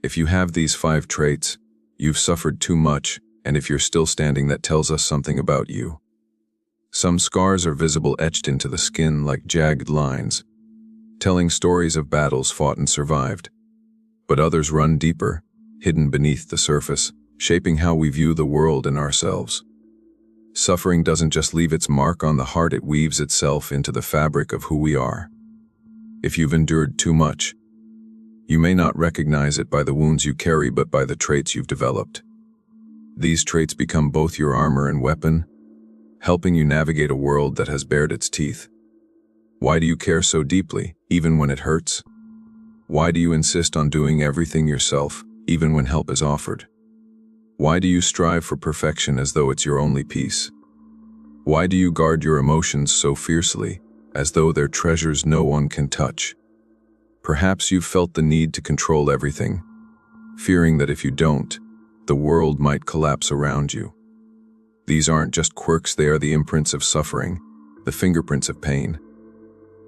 If you have these 5 traits, you've suffered too much, and if you're still standing, that tells us something about you. Some scars are visible, etched into the skin like jagged lines, telling stories of battles fought and survived. But others run deeper, hidden beneath the surface, shaping how we view the world and ourselves. Suffering doesn't just leave its mark on the heart, it weaves itself into the fabric of who we are. If you've endured too much, you may not recognize it by the wounds you carry, but by the traits you've developed. These traits become both your armor and weapon, helping you navigate a world that has bared its teeth. Why do you care so deeply, even when it hurts? Why do you insist on doing everything yourself, even when help is offered? Why do you strive for perfection as though it's your only peace? Why do you guard your emotions so fiercely, as though they're treasures no one can touch? Perhaps you've felt the need to control everything, fearing that if you don't, the world might collapse around you. These aren't just quirks, they are the imprints of suffering, the fingerprints of pain.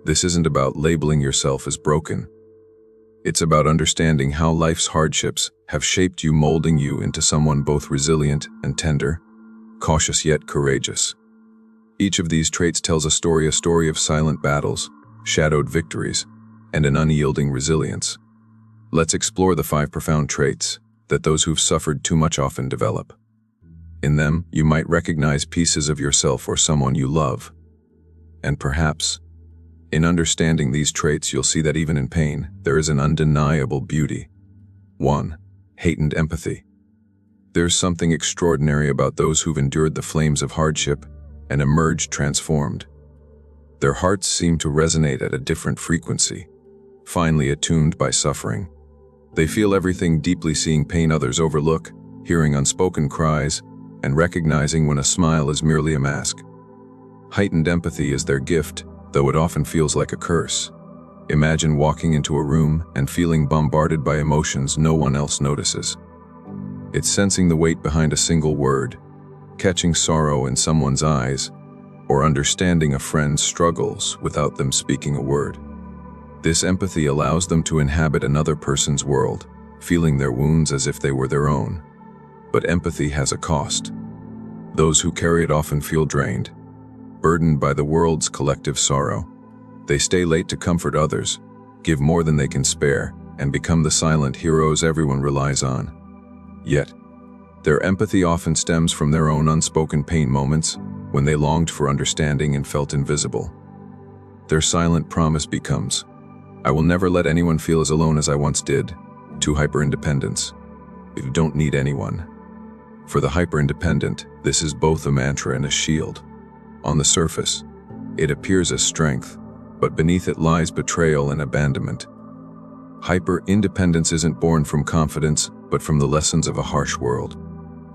This isn't about labeling yourself as broken. It's about understanding how life's hardships have shaped you, molding you into someone both resilient and tender, cautious yet courageous. Each of these traits tells a story of silent battles, shadowed victories, and an unyielding resilience. Let's explore the 5 profound traits that those who've suffered too much often develop. In them, you might recognize pieces of yourself or someone you love. And perhaps, in understanding these traits, you'll see that even in pain, there is an undeniable beauty. 1. Heightened empathy. There's something extraordinary about those who've endured the flames of hardship and emerged transformed. Their hearts seem to resonate at a different frequency, finely attuned by suffering. They feel everything deeply, seeing pain others overlook, hearing unspoken cries, and recognizing when a smile is merely a mask. Heightened empathy is their gift, though it often feels like a curse. Imagine walking into a room and feeling bombarded by emotions no one else notices. It's sensing the weight behind a single word, catching sorrow in someone's eyes, or understanding a friend's struggles without them speaking a word. This empathy allows them to inhabit another person's world, feeling their wounds as if they were their own. But empathy has a cost. Those who carry it often feel drained, burdened by the world's collective sorrow. They stay late to comfort others, give more than they can spare, and become the silent heroes everyone relies on. Yet, their empathy often stems from their own unspoken pain moments when they longed for understanding and felt invisible. Their silent promise becomes, "I will never let anyone feel as alone as I once did," to hyper-independence. You don't need anyone. For the hyper-independent, this is both a mantra and a shield. On the surface, it appears as strength, but beneath it lies betrayal and abandonment. Hyper-independence isn't born from confidence, but from the lessons of a harsh world.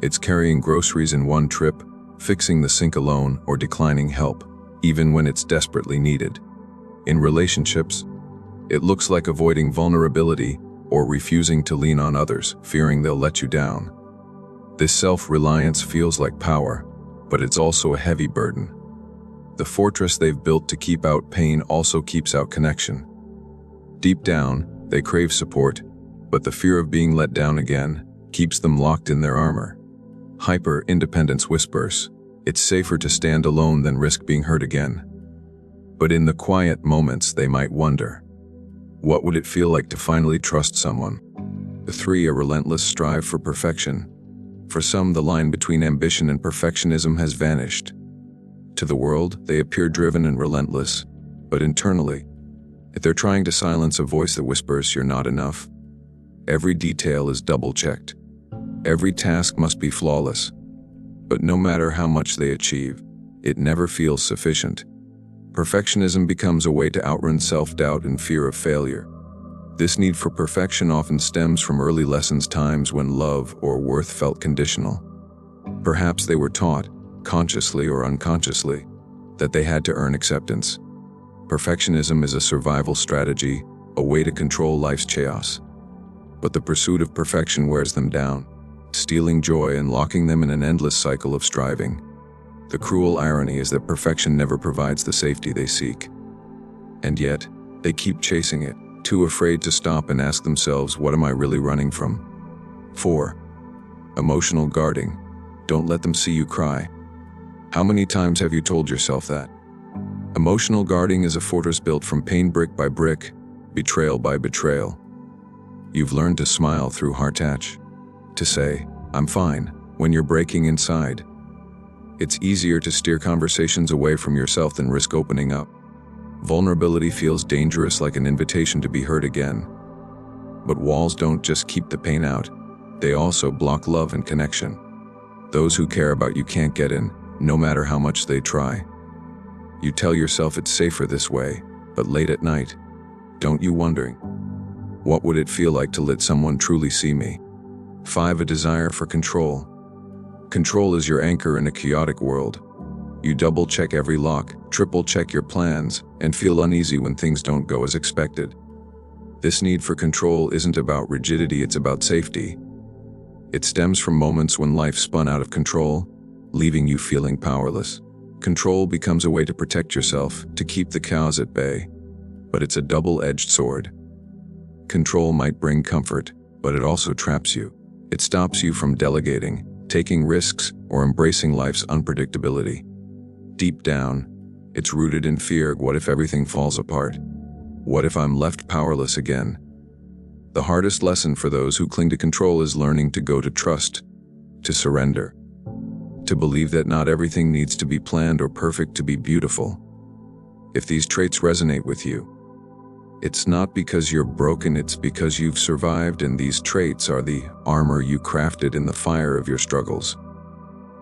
It's carrying groceries in one trip, fixing the sink alone, or declining help, even when it's desperately needed. In relationships, it looks like avoiding vulnerability or refusing to lean on others, fearing they'll let you down. This self-reliance feels like power, but it's also a heavy burden. The fortress they've built to keep out pain also keeps out connection. Deep down, they crave support, but the fear of being let down again keeps them locked in their armor. Hyper-independence whispers, "It's safer to stand alone than risk being hurt again." But in the quiet moments, they might wonder, what would it feel like to finally trust someone? The 3. A relentless strive for perfection. For some, the line between ambition and perfectionism has vanished. To the world, they appear driven and relentless, but internally, they're trying to silence a voice that whispers, "You're not enough." Every detail is double-checked. Every task must be flawless. But no matter how much they achieve, it never feels sufficient. Perfectionism becomes a way to outrun self-doubt and fear of failure. This need for perfection often stems from early lessons, times when love or worth felt conditional. Perhaps they were taught, consciously or unconsciously, that they had to earn acceptance. Perfectionism is a survival strategy, a way to control life's chaos. But the pursuit of perfection wears them down, stealing joy and locking them in an endless cycle of striving. The cruel irony is that perfection never provides the safety they seek. And yet, they keep chasing it, too afraid to stop and ask themselves, what am I really running from? 4. Emotional guarding. Don't let them see you cry. How many times have you told yourself that? Emotional guarding is a fortress built from pain brick by brick, betrayal by betrayal. You've learned to smile through heart-touch, to say, I'm fine, when you're breaking inside. It's easier to steer conversations away from yourself than risk opening up. Vulnerability feels dangerous, like an invitation to be hurt again. But walls don't just keep the pain out, they also block love and connection. Those who care about you can't get in, no matter how much they try. You tell yourself it's safer this way, but late at night, don't you wondering, what would it feel like to let someone truly see me? 5. A desire for control. Control is your anchor in a chaotic world. You double-check every lock, triple-check your plans, and feel uneasy when things don't go as expected. This need for control isn't about rigidity, it's about safety. It stems from moments when life spun out of control, leaving you feeling powerless. Control becomes a way to protect yourself, to keep the chaos at bay. But it's a double-edged sword. Control might bring comfort, but it also traps you. It stops you from delegating, taking risks, or embracing life's unpredictability. Deep down, it's rooted in fear. What if everything falls apart? What if I'm left powerless again? The hardest lesson for those who cling to control is learning to go to trust, to surrender, to believe that not everything needs to be planned or perfect to be beautiful. If these traits resonate with you, it's not because you're broken, it's because you've survived, and these traits are the armor you crafted in the fire of your struggles.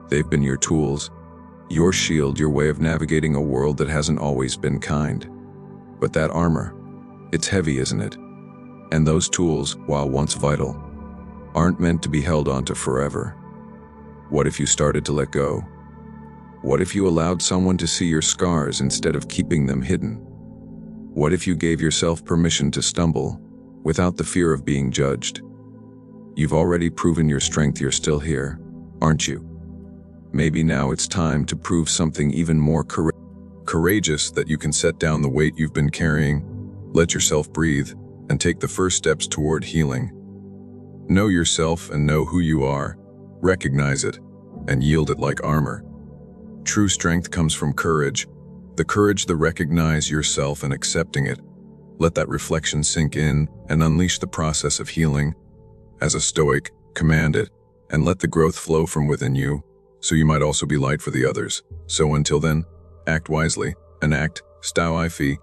They've been your tools, your shield, your way of navigating a world that hasn't always been kind. But that armor, it's heavy, isn't it? And those tools, while once vital, aren't meant to be held onto forever. What if you started to let go? What if you allowed someone to see your scars instead of keeping them hidden? What if you gave yourself permission to stumble without the fear of being judged? You've already proven your strength, you're still here, aren't you? Maybe now it's time to prove something even more courageous, that you can set down the weight you've been carrying, let yourself breathe, and take the first steps toward healing. Know yourself and know who you are, recognize it, and yield it like armor. True strength comes from courage, the courage to recognize yourself and accepting it. Let that reflection sink in and unleash the process of healing. As a Stoic, command it, and let the growth flow from within you, so you might also be light for the others. So until then, act wisely, and act Stoic.